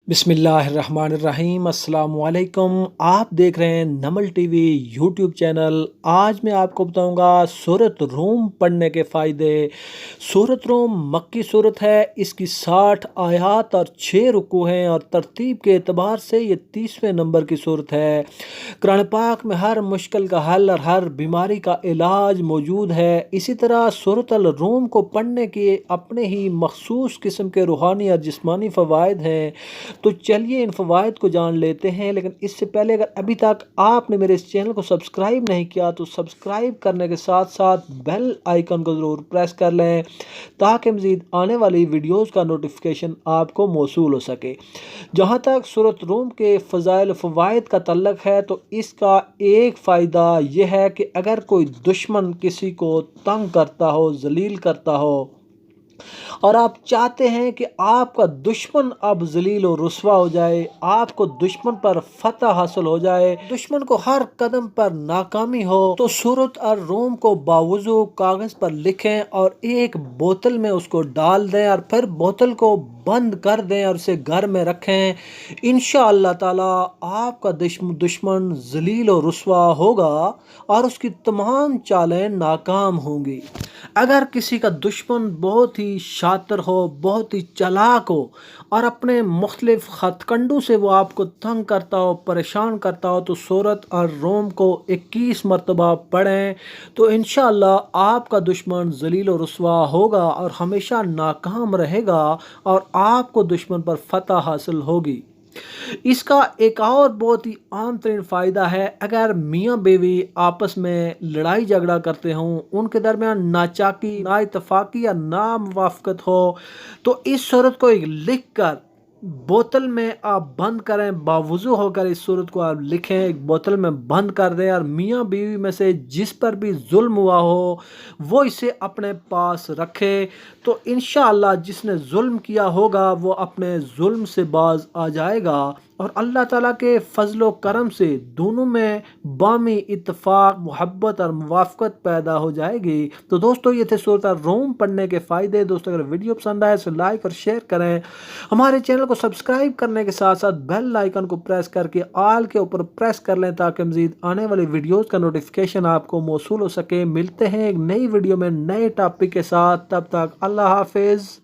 बिस्मिल्लाहिर्रहमानिर्रहीम। अस्सलाम वालेकुम। आप देख रहे हैं नमल टीवी यूट्यूब चैनल। आज मैं आपको बताऊंगा सूरत रूम पढ़ने के फ़ायदे। सूरत रूम मक्की सूरत है। इसकी 60 आयात और 6 रुकू हैं और तरतीब के एतबार से ये 30वें नंबर की सूरत है। कुरान पाक में हर मुश्किल का हल और हर बीमारी का इलाज मौजूद है। इसी तरह सूरत अल रूम को पढ़ने के अपने ही मखसूस किस्म के रूहानी और जिस्मानी फ़वाइद हैं। तो चलिए इन फ़वाइद को जान लेते हैं, लेकिन इससे पहले अगर अभी तक आपने मेरे इस चैनल को सब्सक्राइब नहीं किया तो सब्सक्राइब करने के साथ साथ बेल आइकन को ज़रूर प्रेस कर लें ताकि मज़ीद आने वाली वीडियोज़ का नोटिफिकेशन आपको मौसूल हो सके। जहाँ तक सूरत रूम के फ़ज़ाइल फ़वाइद का तल्लक है तो इसका एक फ़ायदा यह है कि अगर कोई दुश्मन किसी को तंग करता हो, जलील करता हो और आप चाहते हैं कि आपका दुश्मन अब जलील और रुस्वा हो जाए, आपको दुश्मन पर फतह हासिल हो जाए, दुश्मन को हर कदम पर नाकामी हो, तो सूरत और रूम को बावजू कागज पर लिखें और एक बोतल में उसको डाल दें और फिर बोतल को बंद कर दें और उसे घर में रखें। इंशाअल्लाह ताला आपका दुश्मन जलील और रुस्वा होगा और उसकी तमाम चालें नाकाम होंगी। अगर किसी का दुश्मन बहुत ही शातिर हो, बहुत ही चालाक हो और अपने मुख्तलिफ हथकंडों से वो आपको तंग करता हो, परेशान करता हो, तो सूरत और रूम को 21 मरतबा पढ़ें तो इंशाअल्लाह आपका दुश्मन जलील और रुस्वा होगा और हमेशा नाकाम रहेगा और आपको दुश्मन पर फतह हासिल होगी। इसका एक और बहुत ही आम तरीन फ़ायदा है, अगर मियाँ बीवी आपस में लड़ाई झगड़ा करते हों, उनके दरमियान नाचाकी, नाइतफाकी या नामुवाफ़क़त हो, तो इस सूरत को एक लिख कर बोतल में आप बंद करें। बावुज़ू होकर इस सूरत को आप लिखें, एक बोतल में बंद कर दें और मियाँ बीवी में से जिस पर भी जुल्म हुआ हो वो इसे अपने पास रखे, तो इंशाअल्लाह जिसने जुल्म किया होगा वो अपने जुल्म से बाज आ जाएगा और अल्लाह ताला के फजल व करम से दोनों में बामी इत्तेफाक, मोहब्बत और मुवाफ़क़त पैदा हो जाएगी। तो दोस्तों ये थे सूरत रूम पढ़ने के फ़ायदे। दोस्तों अगर वीडियो पसंद आए तो लाइक और शेयर करें, हमारे चैनल को सब्सक्राइब करने के साथ साथ बेल आइकन को प्रेस करके ऑल के ऊपर प्रेस कर लें ताकि मज़ीद आने वाली वीडियोज़ का नोटिफिकेशन आपको मौसूल हो सके। मिलते हैं एक नई वीडियो में नए टॉपिक के साथ, तब तक अल्लाह हाफिज़।